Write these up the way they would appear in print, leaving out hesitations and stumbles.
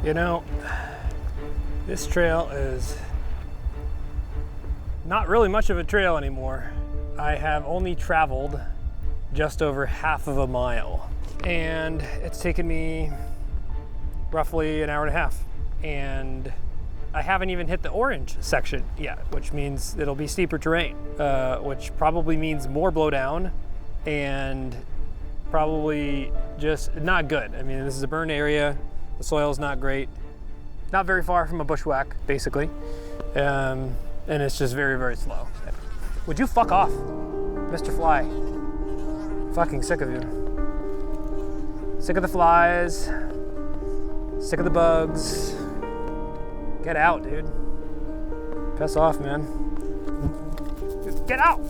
You know, this trail is not really much of a trail anymore. I have only traveled just over half of a mile, and it's taken me roughly an hour and a half. And I haven't even hit the orange section yet, which means it'll be steeper terrain, which probably means more blowdown and probably just not good. I mean, this is a burned area. The soil's not great. Not very far from a bushwhack, basically. And it's just very, very slow. Would you fuck off, Mr. Fly? Fucking sick of you. Sick of the flies. Sick of the bugs. Get out, dude. Piss off, man. Just get out!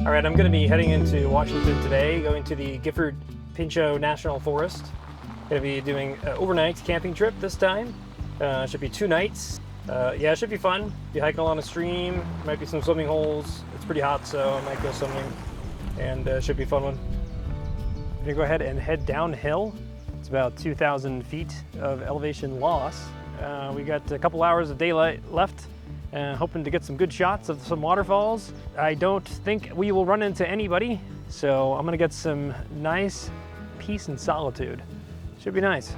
All right, I'm gonna be heading into Washington today, going to the Gifford Pinchot National Forest. Gonna be doing an overnight camping trip this time. Should be 2 nights. Yeah, it should be fun. Be hiking along a stream, might be some swimming holes. It's pretty hot, so I might go swimming, and should be a fun one. I'm gonna go ahead and head downhill. It's about 2,000 feet of elevation loss. We got a couple hours of daylight left, hoping to get some good shots of some waterfalls. I don't think we will run into anybody, so I'm gonna get some nice peace and solitude. Should be nice.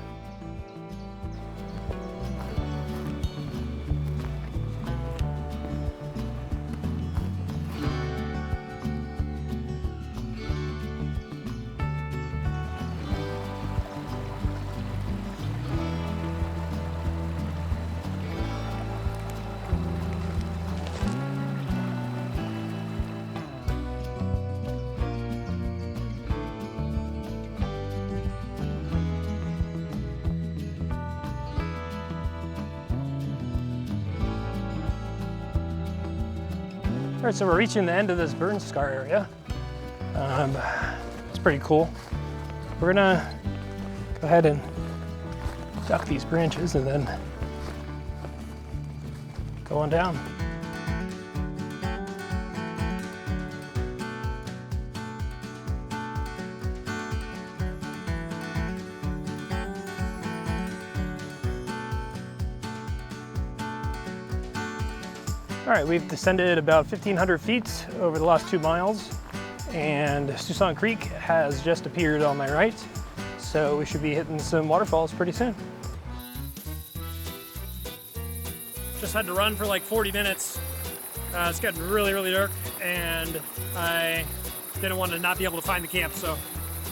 All right, so we're reaching the end of this burn scar area. It's pretty cool. We're gonna go ahead and duck these branches and then go on down. All right, we've descended about 1,500 feet over the last 2 miles, and Siouxon Creek has just appeared on my right, so we should be hitting some waterfalls pretty soon. Just had to run for like 40 minutes. It's getting really, really dark, and I didn't want to not be able to find the camp, so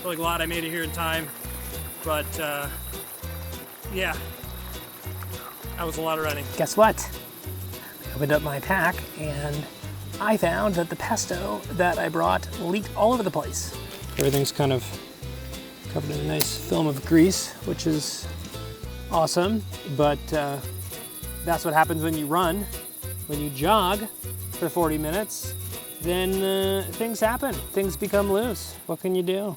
really glad I made it here in time. But yeah, that was a lot of running. Guess what? Opened up my pack and I found that the pesto that I brought leaked all over the place. Everything's kind of covered in a nice film of grease, which is awesome, but that's what happens when you run. When you jog for 40 minutes, then things happen. Things become loose. What can you do?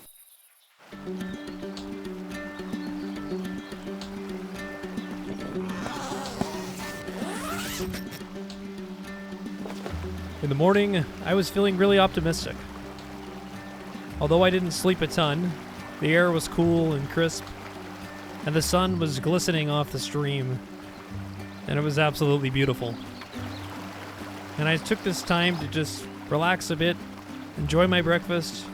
In the morning, I was feeling really optimistic. Although I didn't sleep a ton, the air was cool and crisp, and the sun was glistening off the stream, and it was absolutely beautiful. And I took this time to just relax a bit, enjoy my breakfast,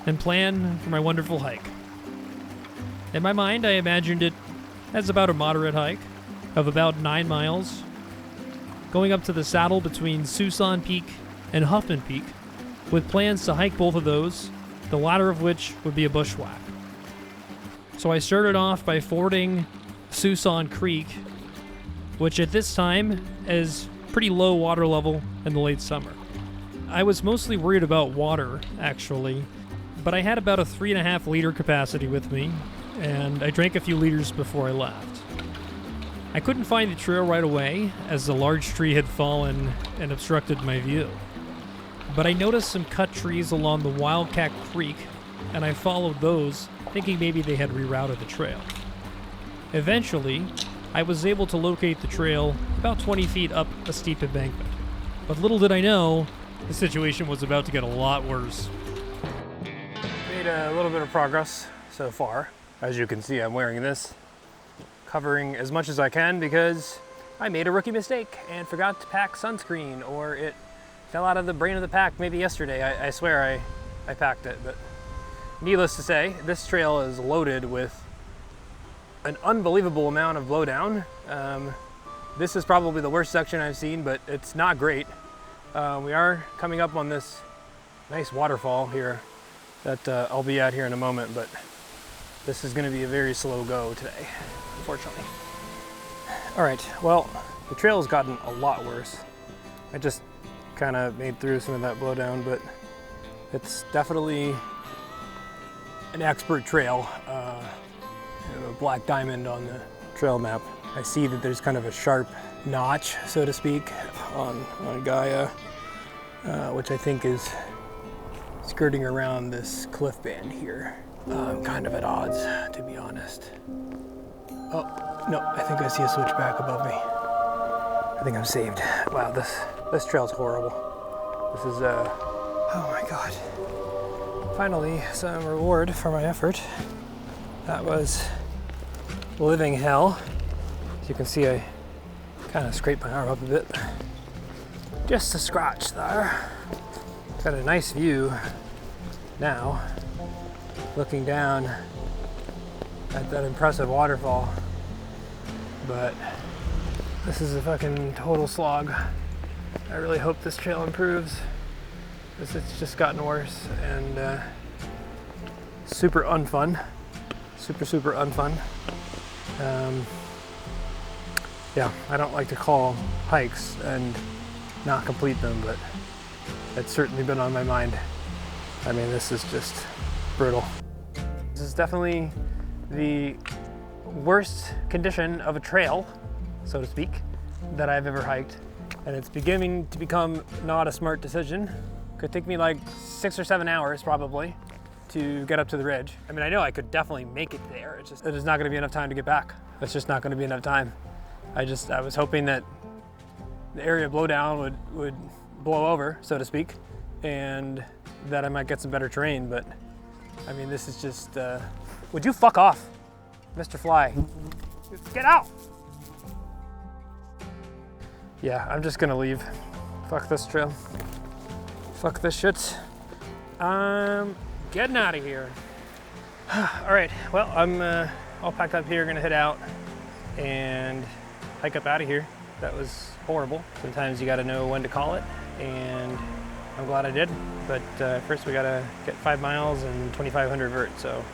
and plan for my wonderful hike. In my mind, I imagined it as about a moderate hike of about 9 miles, going up to the saddle between Siouxon Peak and Huffman Peak, with plans to hike both of those, the latter of which would be a bushwhack. So I started off by fording Siouxon Creek, which at this time is pretty low water level in the late summer. I was mostly worried about water, actually, but I had about a 3.5 liter capacity with me, and I drank a few liters before I left. I couldn't find the trail right away, as a large tree had fallen and obstructed my view. But I noticed some cut trees along the Wildcat Creek, and I followed those, thinking maybe they had rerouted the trail. Eventually, I was able to locate the trail about 20 feet up a steep embankment. But little did I know The situation was about to get a lot worse. Made a little bit of progress so far. As you can see, I'm wearing this, covering as much as I can because I made a rookie mistake and forgot to pack sunscreen, or it fell out of the brain of the pack maybe yesterday. I swear I packed it, but needless to say, this trail is loaded with an unbelievable amount of blowdown. This is probably the worst section I've seen, but it's not great. We are coming up on this nice waterfall here that I'll be at here in a moment, but this is going to be a very slow go today, unfortunately. All right, well, the trail has gotten a lot worse. I just kind of made through some of that blowdown, but it's definitely an expert trail. A black diamond on the trail map. I see that there's kind of a sharp notch, so to speak, on Gaia, which I think is skirting around this cliff band here. I'm kind of at odds, to be honest. Oh, no, I think I see a switchback above me. I think I'm saved. Wow, this trail's horrible. This is, oh my God. Finally, some reward for my effort. That was living hell. As you can see, I kind of scraped my arm up a bit. Just a scratch there. Got a nice view now, looking down at that impressive waterfall. But this is a fucking total slog. I really hope this trail improves, because it's just gotten worse and super unfun. Super unfun. Yeah, I don't like to call hikes and not complete them, but it's certainly been on my mind. I mean, this is just brutal. This is definitely the worst condition of a trail, so to speak, that I've ever hiked. And it's beginning to become not a smart decision. Could take me like 6 or 7 hours probably to get up to the ridge. I mean, I know I could definitely make it there. It's just, it is not gonna be enough time to get back. It's just not gonna be enough time. I was hoping that the area of blowdown would blow over, so to speak, and that I might get some better terrain, but I mean, this is just, would you fuck off, Mr. Fly? Get out! Yeah, I'm just gonna leave. Fuck this trail. Fuck this shit. I'm getting out of here. All right, well, I'm all packed up here, gonna head out and hike up out of here. That was horrible. Sometimes you gotta know when to call it, and I'm glad I did. But first we gotta get 5 miles and 2,500 vert, so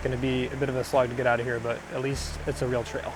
gonna be a bit of a slog to get out of here, but at least it's a real trail.